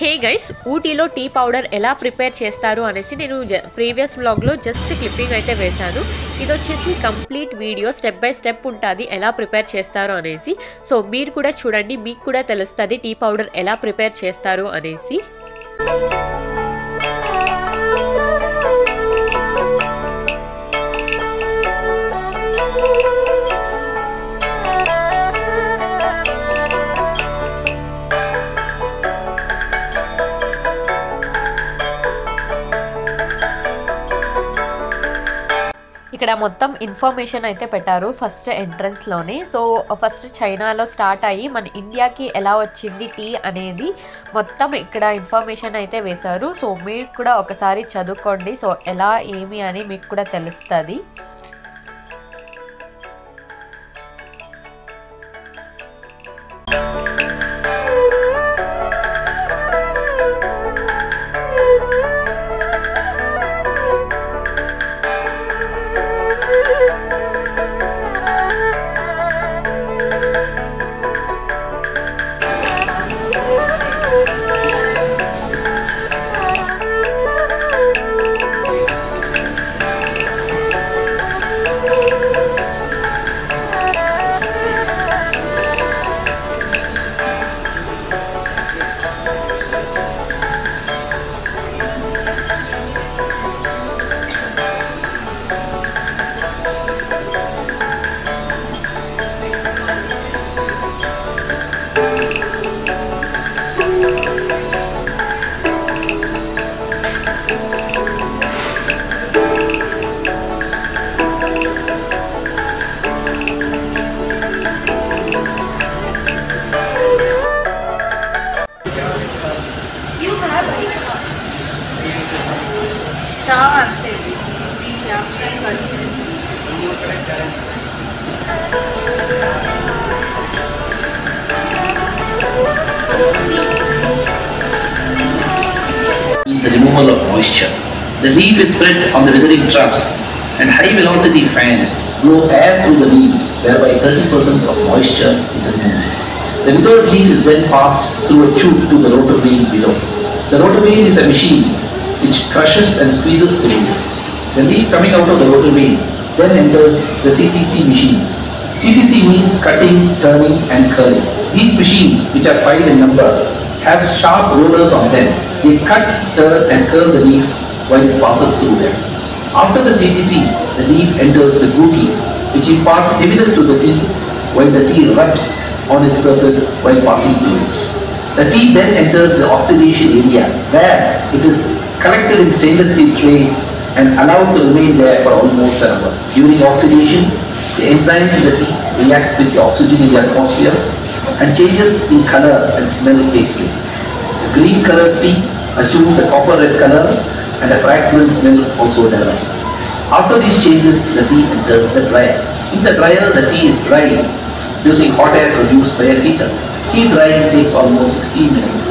Hey guys, ఊటీలో tea powder ఎలా prepare చేస్తారు అనేసి నేను ప్రీవియస్ వ్లాగ్లో జస్ట్ క్లిప్పింగ్ అయితే వేశాను. ఇది వచ్చేసి complete video step by step ఉంటుంది ఎలా ప్రిపేర్ చేస్తారు అనేసి. సో మీరు కూడా చూడండి, మీకు కూడా తెలుస్తుంది టీ పౌడర్ ఎలా ప్రిపేర్ చేస్తారు అనేసి. ఇక్కడ మొత్తం ఇన్ఫర్మేషన్ అయితే పెట్టారు ఫస్ట్ ఎంట్రన్స్లోనే. సో ఫస్ట్ చైనాలో స్టార్ట్ అయ్యి మన ఇండియాకి ఎలా వచ్చింది టీ అనేది మొత్తం ఇక్కడ ఇన్ఫర్మేషన్ అయితే వేశారు. సో మీరు కూడా ఒకసారి చదువుకోండి, సో ఎలా ఏమి అని మీకు కూడా తెలుస్తుంది. The removal of moisture. The leaf is spread on the withering troughs, and high velocity fans blow air through the leaves, whereby 30% of moisture is removed. The withered leaf is then passed through a tube to the rotor vane below. The rotor vane is a machine which crushes and squeezes the leaf. The leaf coming out of the rotor vane then enters the CTC machines. CTC means cutting, turning and curling. These machines, which are 5 in number, have sharp rollers on them. They cut, turn and curl the leaf while it passes through them. After the CTC, the leaf enters the gouti, which imparts heaviness to the tea while the tea rubs on its surface while passing through it. The tea then enters the oxidation area, where it is collected in stainless steel trays and allowed to remain there for almost an hour. During oxidation, the enzymes in the tea react with the oxygen in the atmosphere and changes in color and smell take place. The green colored tea assumes a copper red color and a fragrant smell also develops. After these changes, the tea enters the dryer. In the dryer, the tea is dried using hot air produced by a heater. Tea drying takes almost 16 minutes.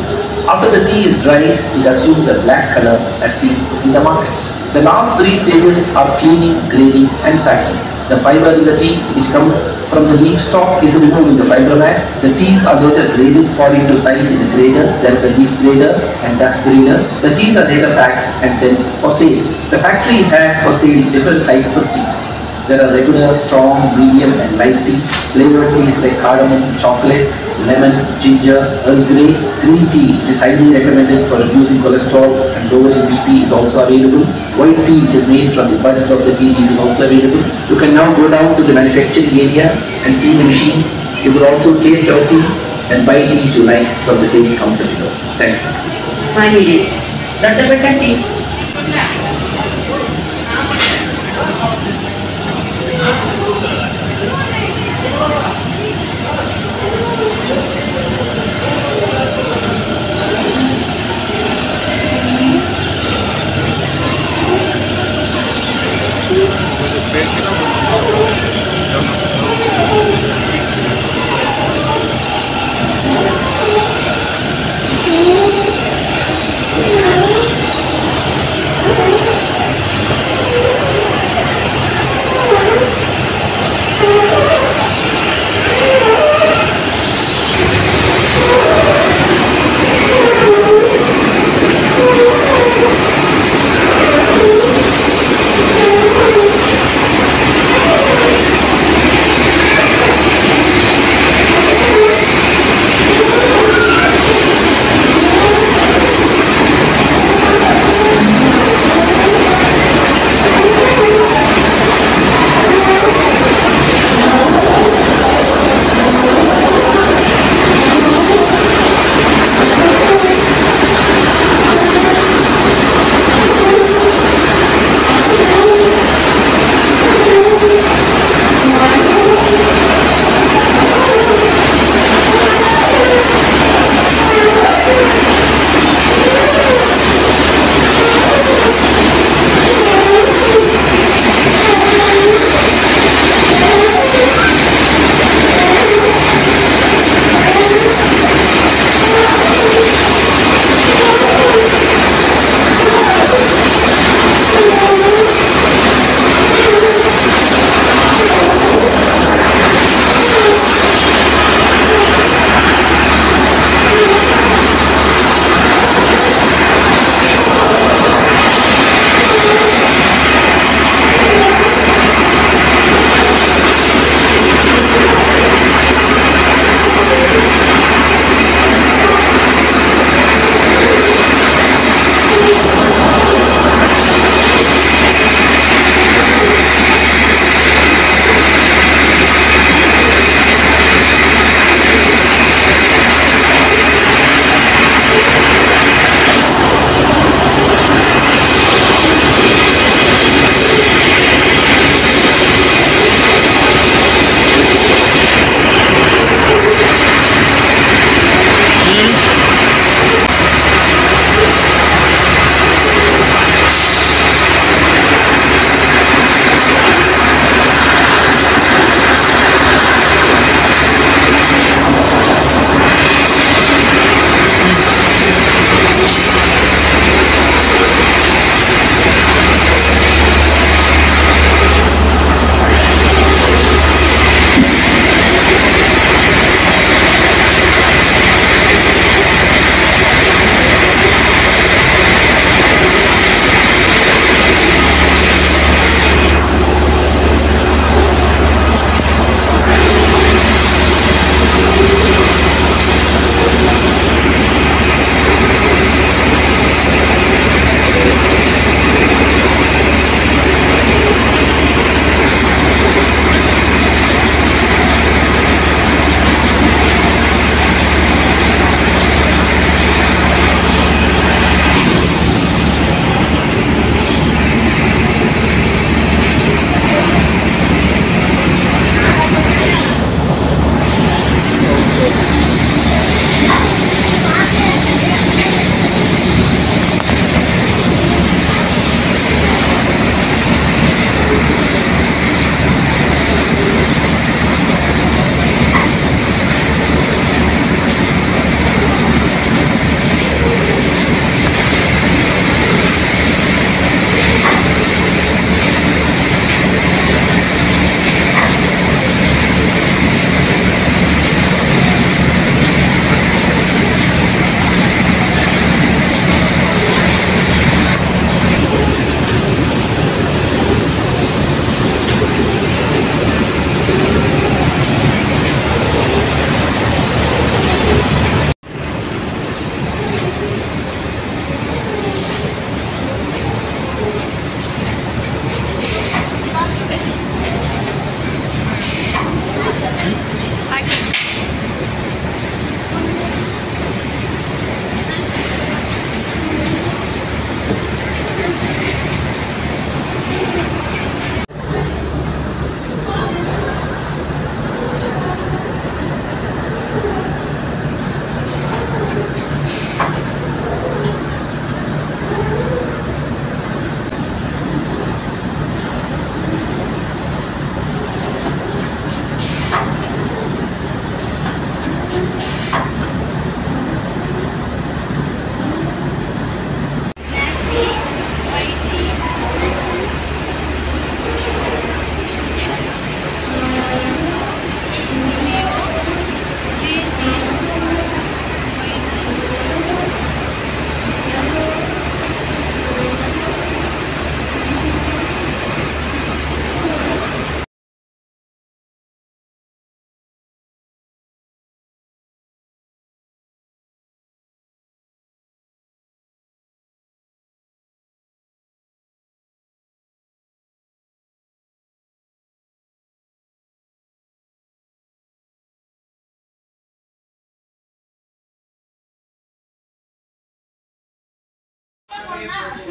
After the tea is dried, it assumes a black color as seen in the market. The last 3 stages are cleaning, grading and packing. The fiber in the tea which comes from the leaf stalk is removed in the fiber mat. The teas are later graded according to size in a grader. There is a leaf grader and dust grader. The teas are later packed and sent for sale. The factory has for sale different types of teas. There are regular, strong, medium and light teas. Flavored teas like cardamom, chocolate, lemon, ginger, Earl Grey. Green tea, which is highly recommended for reducing cholesterol and lowering BP, is also available. White tea, which is made from the buds of the tea leaf, is also available. You can now go down to the manufacturing area and see the machines. You could also taste our tea and buy teas you like from the sales counter below. Thank you. Finally, Dr. Becca tea.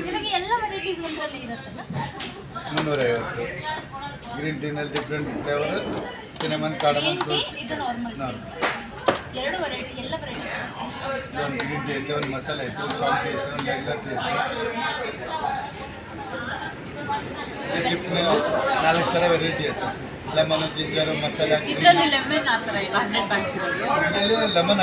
ನಿಮಗೆ ಎಲ್ಲ varieties ಒಂದರಲ್ಲಿ ಇರುತ್ತಲ್ಲ 350 green ಟೀನಲ್ಲಿ different flavour cinnamon cardamom ಇದು normal ಎರಡು variety ಎಲ್ಲ varieties ಒಂದು green tea ಐತೆ ಒಂದು ಮಸಾಲೆ ಐತೆ ಒಂದು ಸಾಲ್ಟ್ ಐತೆ ಒಂದು ರೆಗ್ಯುಲರ್ ಟೀ ಐತೆ ಗಿಫ್ಟ್ನಲ್ಲಿ 4 ಥರ ವೆರೈಟಿ ಐತೆ ಲೆಮನ್ ಜಿಂಜರು ಮಸಾಲೆ ಇದರಲ್ಲಿ ಲೆಮನ್ ಆ ಥರ ಇಲ್ಲ 100 ಬ್ಯಾಗ್ಸ್ ಇರೋದು ಲೆಮನ್